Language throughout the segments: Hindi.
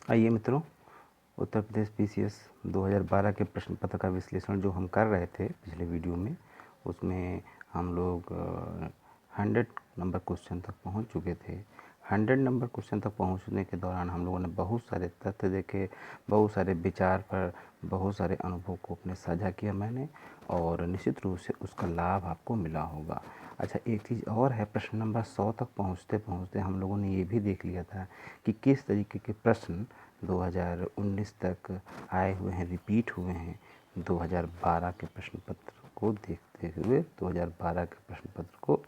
आइए मित्रों, उत्तर प्रदेश पीसीएस 2012 के प्रश्न पत्र का विश्लेषण जो हम कर रहे थे पिछले वीडियो में, उसमें हम लोग 100 नंबर क्वेश्चन तक पहुंच चुके थे। 100 नंबर क्वेश्चन तक पहुंचने के दौरान हम लोगों ने बहुत सारे तथ्य देखे, बहुत सारे विचार पर, बहुत सारे अनुभव को अपने साझा किया मैंने, और निश्चित रूप से उसका लाभ आपको मिला होगा। अच्छा, एक चीज़ और है, प्रश्न नंबर 100 तक पहुंचते पहुंचते हम लोगों ने ये भी देख लिया था कि किस तरीके के प्रश्न 2019 तक आए हुए हैं, रिपीट हुए हैं 2012 के प्रश्न पत्र को देखते हुए, 2012 के प्रश्न पत्र को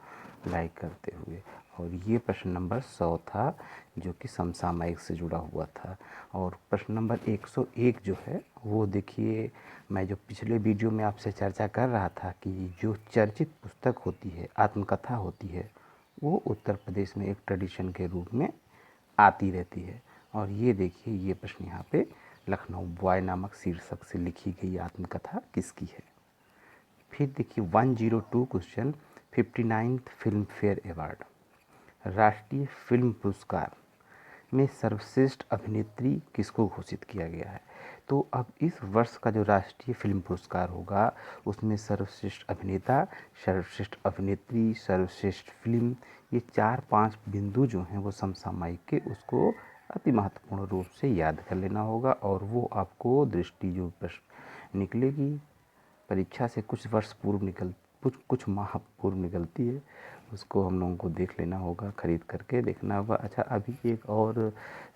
लाइक करते हुए। और ये प्रश्न नंबर 100 था जो कि समसामयिक से जुड़ा हुआ था। और प्रश्न नंबर 101 जो है वो देखिए, मैं जो पिछले वीडियो में आपसे चर्चा कर रहा था कि जो चर्चित पुस्तक होती है, आत्मकथा होती है, वो उत्तर प्रदेश में एक ट्रेडिशन के रूप में आती रहती है। और ये देखिए, ये प्रश्न यहाँ पे लखनऊ बॉय नामक शीर्षक से लिखी गई आत्मकथा किसकी है। फिर देखिए 102 question, 59th film fair award, राष्ट्रीय फिल्म पुरस्कार में सर्वश्रेष्ठ अभिनेत्री किसको घोषित किया गया है। तो अब इस वर्ष का जो राष्ट्रीय फिल्म पुरस्कार होगा उसमें सर्वश्रेष्ठ अभिनेता, सर्वश्रेष्ठ अभिनेत्री, सर्वश्रेष्ठ फिल्म, ये 4-5 बिंदु जो हैं वो समसामयिक के, उसको अति महत्वपूर्ण रूप से याद कर लेना होगा। और वो आपको दृष्टि जो प्रश्न निकलेगी परीक्षा से कुछ वर्ष पूर्व कुछ माह पूर्व निकलती है, उसको हम लोगों को देख लेना होगा, खरीद करके देखना होगा। अच्छा, अभी एक और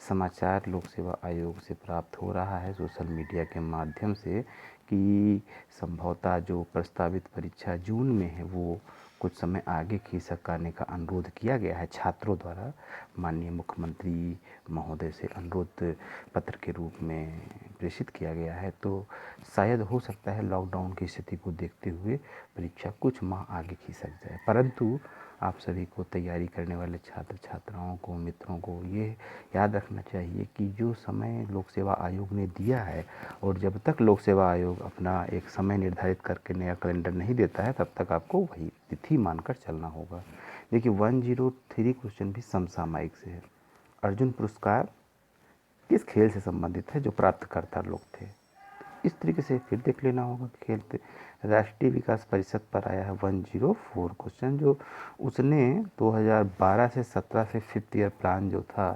समाचार लोक सेवा आयोग से प्राप्त हो रहा है सोशल मीडिया के माध्यम से कि संभवतः जो प्रस्तावित परीक्षा जून में है वो कुछ समय आगे खिसकाने का अनुरोध किया गया है छात्रों द्वारा। माननीय मुख्यमंत्री महोदय से अनुरोध पत्र के रूप में प्रेषित किया गया है। तो शायद हो सकता है लॉकडाउन की स्थिति को देखते हुए परीक्षा कुछ माह आगे खिसक जाए, परंतु आप सभी को, तैयारी करने वाले छात्र छात्राओं को, मित्रों को ये याद रखना चाहिए कि जो समय लोक सेवा आयोग ने दिया है, और जब तक लोक सेवा आयोग अपना एक समय निर्धारित करके नया कैलेंडर नहीं देता है तब तक आपको वही तिथि मानकर चलना होगा। देखिए 103 क्वेश्चन भी समसामयिक से है। अर्जुन पुरस्कार किस खेल से संबंधित है जो प्राप्तकर्ता लोग थे, इस तरीके से फिर देख लेना होगा। खेल राष्ट्रीय विकास परिषद पर आया है 104 क्वेश्चन, जो उसने 2012 से 17 से 5th ईयर प्लान जो था,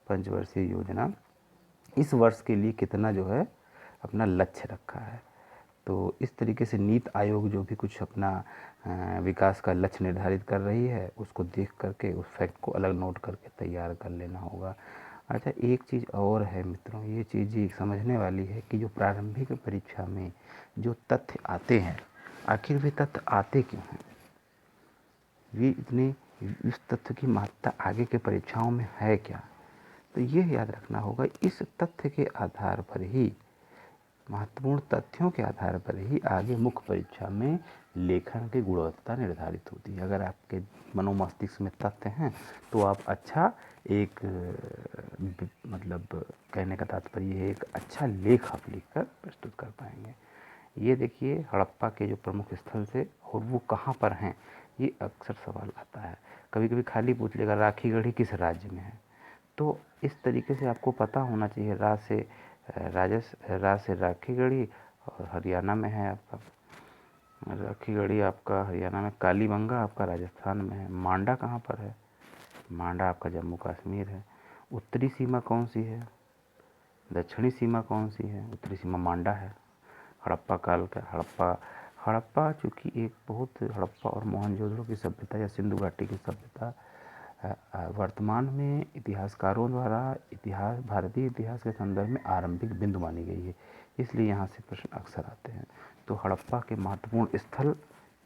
पंचवर्षीय योजना, इस वर्ष के लिए कितना जो है अपना लक्ष्य रखा है। तो इस तरीके से नीति आयोग जो भी कुछ अपना विकास का लक्ष्य निर्धारित कर रही है, उसको देख करके उस फैक्ट को अलग नोट करके तैयार कर लेना होगा। अच्छा, एक चीज़ और है मित्रों, ये चीज़ समझने वाली है कि जो प्रारंभिक परीक्षा में जो तथ्य आते हैं, आखिर वे तथ्य आते क्यों हैं, वे इतने, इस तथ्य की महत्ता आगे के परीक्षाओं में है क्या। तो ये याद रखना होगा, इस तथ्य के आधार पर ही, महत्वपूर्ण तथ्यों के आधार पर ही आगे मुख्य परीक्षा में लेखन की गुणवत्ता निर्धारित होती है। अगर आपके मनोमस्तिष्क में तथ्य हैं तो आप अच्छा एक मतलब कहने का तात्पर्य है, एक अच्छा लेख आप लिखकर प्रस्तुत कर पाएंगे। ये देखिए, हड़प्पा के जो प्रमुख स्थल थे और वो कहाँ पर हैं, ये अक्सर सवाल आता है। कभी कभी खाली पूछ लेगा राखीगढ़ी किस राज्य में है, तो इस तरीके से आपको पता होना चाहिए। रा से राखीगढ़ी और हरियाणा में है आपका, राखीगढ़ी आपका हरियाणा में, कालीबंगा आपका राजस्थान में है, मांडा कहाँ पर है, मांडा आपका जम्मू कश्मीर है। उत्तरी सीमा कौन सी है, दक्षिणी सीमा कौन सी है, उत्तरी सीमा मांडा है। हड़प्पा काल का, हड़प्पा चूँकि एक बहुत, हड़प्पा और मोहनजोदड़ो की सभ्यता या सिंधु घाटी की सभ्यता वर्तमान में इतिहासकारों द्वारा भारतीय इतिहास के संदर्भ में आरंभिक बिंदु मानी गई है, इसलिए यहाँ से प्रश्न अक्सर आते हैं। तो हड़प्पा के महत्वपूर्ण स्थल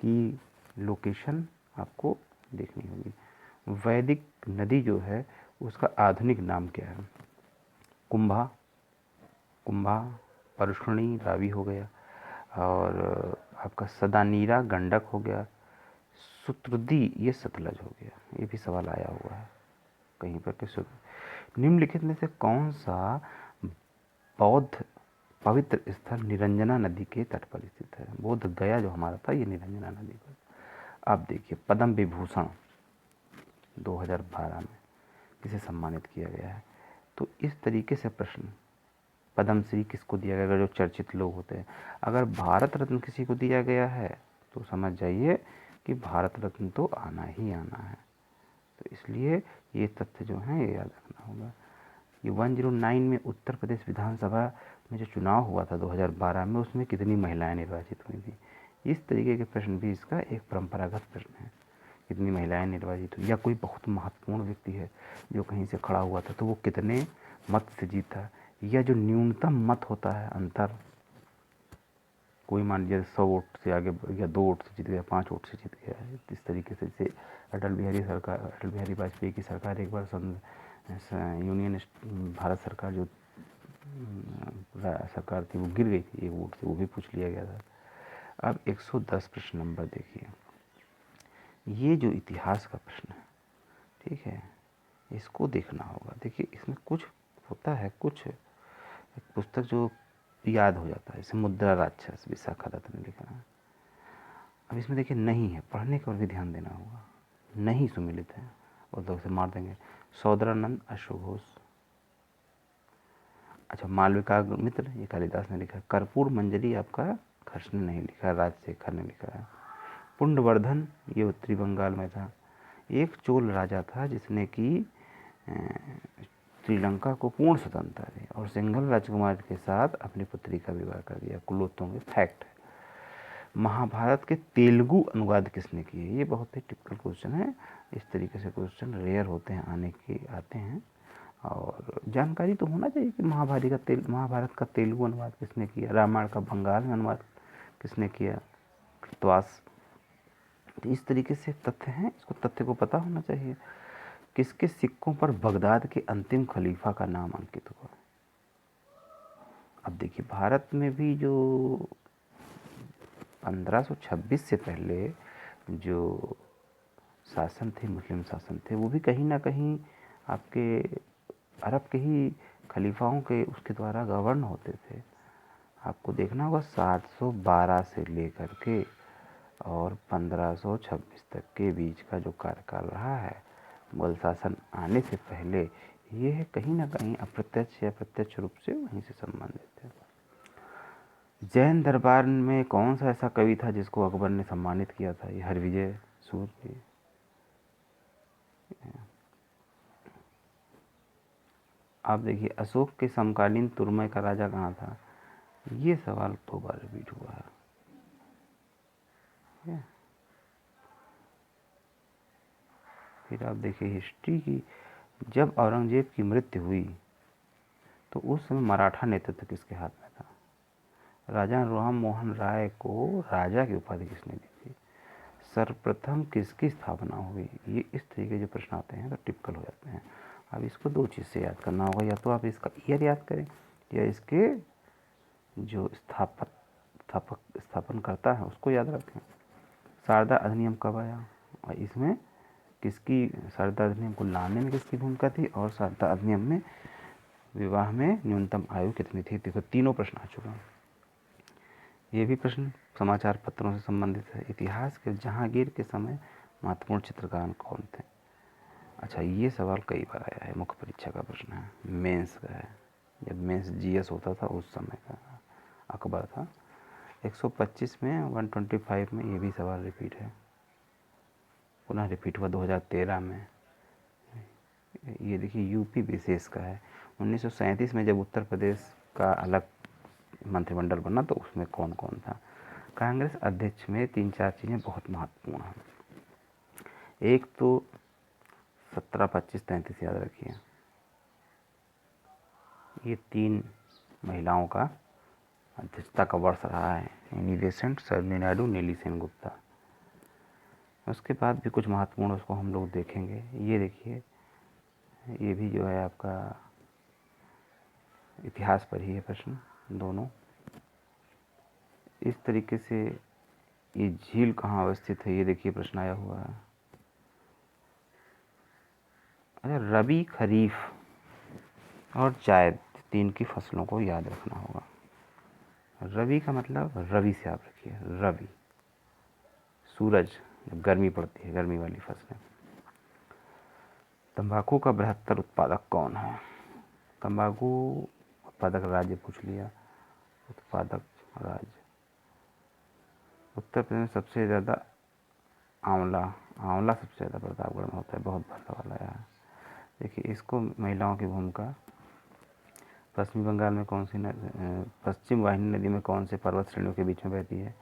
की लोकेशन आपको देखनी होगी। वैदिक नदी जो है उसका आधुनिक नाम क्या है, कुंभा, परशुणी रावी हो गया, और आपका सदानीरा गंडक हो गया, सुत्रदी ये सतलज हो गया। ये भी सवाल आया हुआ है कहीं पर कि निम्नलिखित में से कौन सा बौद्ध पवित्र स्थल निरंजना नदी के तट पर स्थित है। बोध गया जो हमारा था ये निरंजना नदी पर। अब देखिए, पद्म विभूषण 2012 में किसे सम्मानित किया गया है, तो इस तरीके से प्रश्न, पद्मश्री किसको दिया गया, अगर जो चर्चित लोग होते हैं, अगर भारत रत्न किसी को दिया गया है तो समझ जाइए कि भारत रत्न तो आना ही आना है। तो इसलिए ये तथ्य जो हैं ये याद रखना होगा। ये 109 में उत्तर प्रदेश विधानसभा में जो चुनाव हुआ था 2012 में, उसमें कितनी महिलाएं निर्वाचित हुई थी। इस तरीके के प्रश्न भी इसका एक परंपरागत प्रश्न है, कितनी महिलाएं निर्वाचित हुई, या कोई बहुत महत्वपूर्ण व्यक्ति है जो कहीं से खड़ा हुआ था तो वो कितने मत से जीता, या जो न्यूनतम मत होता है अंतर, कोई मान लीजिए 100 वोट से आगे या 2 वोट से जीत गया, 5 वोट से जीत गया है। इस तरीके से जैसे अटल बिहारी वाजपेयी की सरकार एक बार यूनियन भारत सरकार जो सरकार थी वो गिर गई थी 1 वोट से, वो भी पूछ लिया गया था। अब 110 प्रश्न नंबर देखिए, ये जो इतिहास का प्रश्न है, ठीक है, इसको देखना होगा। देखिए इसमें कुछ होता है, कुछ एक पुस्तक जो याद हो जाता है, जैसे मुद्रा राक्षस विशाखा दत्त ने लिखा है। अब इसमें देखिए नहीं है, पढ़ने का और भी ध्यान देना होगा, नहीं सुमिलित है और तो उसे मार देंगे। सौदरानंद अश्वघोष, अच्छा मालविका मित्र ये कालिदास ने लिखा है। कर्पूर मंजरी आपका खर्च ने नहीं लिखा, राजशेखर ने लिखा है। पुंडवर्धन ये उत्तरी बंगाल में था। एक चोल राजा था जिसने कि श्रीलंका को पूर्ण स्वतंत्रता दी और सिंघल राजकुमार के साथ अपनी पुत्री का विवाह कर दिया। कुलोत्तों के फैक्ट है। महाभारत के तेलुगु अनुवाद किसने किए, ये बहुत ही टिपिकल क्वेश्चन है। इस तरीके से क्वेश्चन रेयर होते हैं, आते हैं और जानकारी तो होना चाहिए कि महाभारत का तेलुगु अनुवाद किसने किया, रामायण का बंगाल में अनुवाद किसने किया, कृतवास। तो इस तरीके से तथ्य हैं, इसको तथ्य को पता होना चाहिए। किसके सिक्कों पर बगदाद के अंतिम खलीफा का नाम अंकित हुआ। अब देखिए भारत में भी जो 1526 से पहले जो शासन थे, मुस्लिम शासन थे, वो भी कहीं ना कहीं आपके अरब के ही खलीफाओं के उसके द्वारा गवर्न होते थे। आपको देखना होगा 712 से लेकर के और 1526 तक के बीच का जो कार्यकाल रहा है मुगल शासन आने से पहले, ये है कहीं ना कहीं अप्रत्यक्ष या प्रत्यक्ष रूप से वहीं से संबंधित है। जैन दरबार में कौन सा ऐसा कवि था जिसको अकबर ने सम्मानित किया था, ये हरविजय सूर्य। आप देखिए अशोक के समकालीन तुर्मय का राजा कहाँ था, ये सवाल 2 बार रिपीट हुआ है। फिर आप देखिए हिस्ट्री की, जब औरंगजेब की मृत्यु हुई तो उस समय मराठा नेतृत्व किसके हाथ में था। राजा राम मोहन राय को राजा की उपाधि किसने दी थी। सर्वप्रथम किसकी स्थापना हुई। ये इस तरीके जो प्रश्न आते हैं तो टिपिकल हो जाते हैं। अब इसको 2 चीज़ से याद करना होगा, या तो आप इसका ईयर याद करें या इसके जो स्थापन करता है उसको याद रखें। शारदा अधिनियम कब आया और इसमें किसकी, शारदा अधिनियम को लाने में किसकी भूमिका थी, और शारदा अधिनियम में विवाह में न्यूनतम आयु कितनी थी। देखो तीनों प्रश्न आ चुके हैं। ये भी प्रश्न समाचार पत्रों से संबंधित है। इतिहास के जहांगीर के समय महत्वपूर्ण चित्रकार कौन थे। अच्छा ये सवाल कई बार आया है, मुख्य परीक्षा का प्रश्न है, मेंस का है, जब मेंस जीएस होता था उस समय का अकबर था। 125 में 125 में ये भी सवाल रिपीट है, पुनः रिपीट हुआ 2013 में। ये देखिए यूपी विशेष का है। 1937 में जब उत्तर प्रदेश का अलग मंत्रिमंडल बना तो उसमें कौन कौन था। कांग्रेस अध्यक्ष में 3-4 चीज़ें बहुत महत्वपूर्ण हैं। एक तो 17, 25, 33 याद रखिए, ये 3 महिलाओं का अध्यक्षता का वर्ष रहा है, एनी बेसेंट, सरोजिनी नायडू, नेली सेनगुप्ता। उसके बाद भी कुछ महत्वपूर्ण उसको हम लोग देखेंगे। ये देखिए ये भी जो है आपका इतिहास पर ही है प्रश्न दोनों। इस तरीके से ये झील कहाँ अवस्थित है, ये देखिए प्रश्न आया हुआ है। अच्छा रबी, खरीफ और जायद 3 की फसलों को याद रखना होगा। रबी का मतलब रवि से आप रखिए, रवि सूरज, जब गर्मी पड़ती है गर्मी वाली फसलें। तंबाकू का बृहत्तर उत्पादक कौन है। तंबाकू उत्पादक राज्य पूछ लिया, उत्पादक राज्य। उत्तर प्रदेश में सबसे ज़्यादा आंवला सबसे ज़्यादा प्रतापगढ़ में होता है, बहुत भला वाला यार। देखिए इसको महलाओं की भूमिका, पश्चिमी बंगाल में कौन सी पश्चिम वाहिनी नदी में कौन से पर्वत श्रेणियों के बीच में बहती है।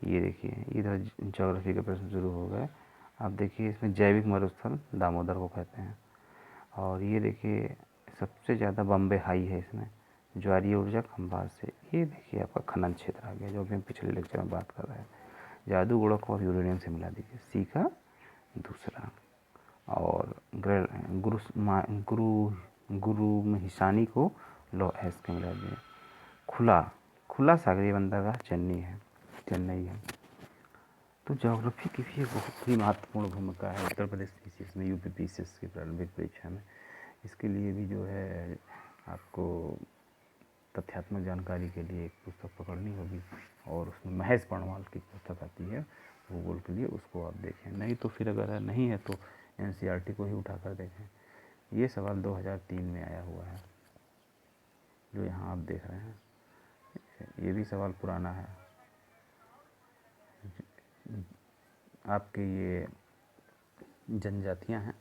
ये देखिए इधर ज्योग्राफी के प्रश्न शुरू हो गए। अब देखिए इसमें जैविक मरुस्थल दामोदर को कहते हैं। और ये देखिए सबसे ज़्यादा बम्बे हाई है इसमें, ज्वारीय ऊर्जा खंबात से। ये देखिए आपका खनन क्षेत्र आ गया, जो अभी हम पिछले लेक्चर में बात कर रहे हैं। जादूगोड़ों को अब यूरेनियम से मिला दीजिए, सी का दूसरा। और गुरु महिसानी को लो एस के मिला दिए। खुला सागरीय बंदरगाह चेन्नई है। तो ज्योग्राफी की भी एक बहुत ही महत्वपूर्ण भूमिका है उत्तर प्रदेश पीसीएस में, यूपी पीसीएस की प्रारंभिक परीक्षा में। इसके लिए भी जो है आपको तथ्यात्मक जानकारी के लिए एक पुस्तक पकड़नी होगी, और उसमें महेश पर्णवाल की पुस्तक आती है भूगोल के लिए, उसको आप देखें। नहीं तो फिर अगर नहीं है तो एनसीईआरटी को ही उठा कर देखें। ये सवाल 2003 में आया हुआ है, जो यहाँ आप देख रहे हैं। ये भी सवाल पुराना है। आपके ये जनजातियाँ हैं,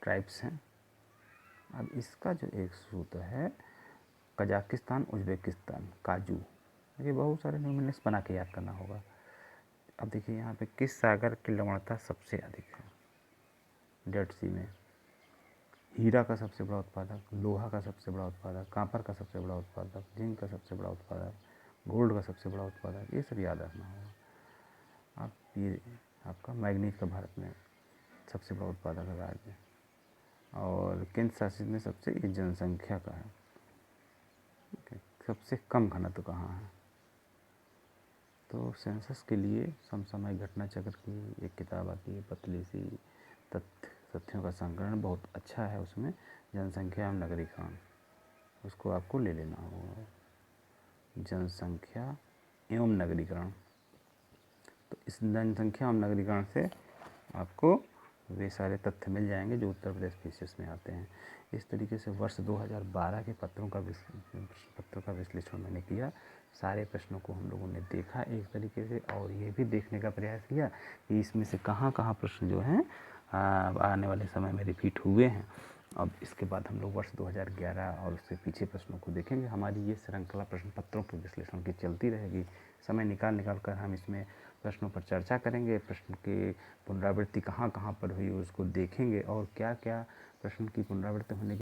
ट्राइब्स हैं। अब इसका जो एक सूत्र है, कजाकिस्तान उज्बेकिस्तान काजू, ये बहुत सारे न्यूमेरिक्स बना के याद करना होगा। अब देखिए यहाँ पे किस सागर की लवणता सबसे अधिक है। डेड सी में। हीरा का सबसे बड़ा उत्पादक, लोहा का सबसे बड़ा उत्पादक, कांपर का सबसे बड़ा उत्पादक, जिंक का सबसे बड़ा उत्पादक, गोल्ड का सबसे बड़ा उत्पादक, ये सब याद रखना होगा। अब ये आपका मैग्नीज का भारत में सबसे बड़ा उत्पादक है राज्य। और केंद्र शासित में सबसे ये जनसंख्या का है। सबसे कम घनत्व कहाँ है। तो सेंसस के लिए समसामयिक घटना चक्र की एक किताब आती है, पतली सी, तथ्यों का संकलन बहुत अच्छा है। उसमें जनसंख्या एवं नगरीकरण, उसको आपको ले लेना होगा। जनसंख्या एवं नगरीकरण, तो इस जनसंख्या एवं नगरीकरण से आपको वे सारे तथ्य मिल जाएंगे जो उत्तर प्रदेश पीसीएस में आते हैं। इस तरीके से वर्ष 2012 के पत्रों का विश्लेषण मैंने किया। सारे प्रश्नों को हम लोगों ने देखा एक तरीके से, और ये भी देखने का प्रयास किया कि इसमें से कहाँ कहाँ प्रश्न जो हैं आने वाले समय में रिपीट हुए हैं। अब इसके बाद हम लोग वर्ष 2011 और उससे पीछे प्रश्नों को देखेंगे। हमारी ये श्रृंखला प्रश्न पत्रों के विश्लेषण की चलती रहेगी। समय निकाल कर हम इसमें प्रश्नों पर चर्चा करेंगे, प्रश्न की पुनरावृत्ति कहाँ कहाँ पर हुई उसको देखेंगे, और क्या क्या प्रश्न की पुनरावृत्ति होने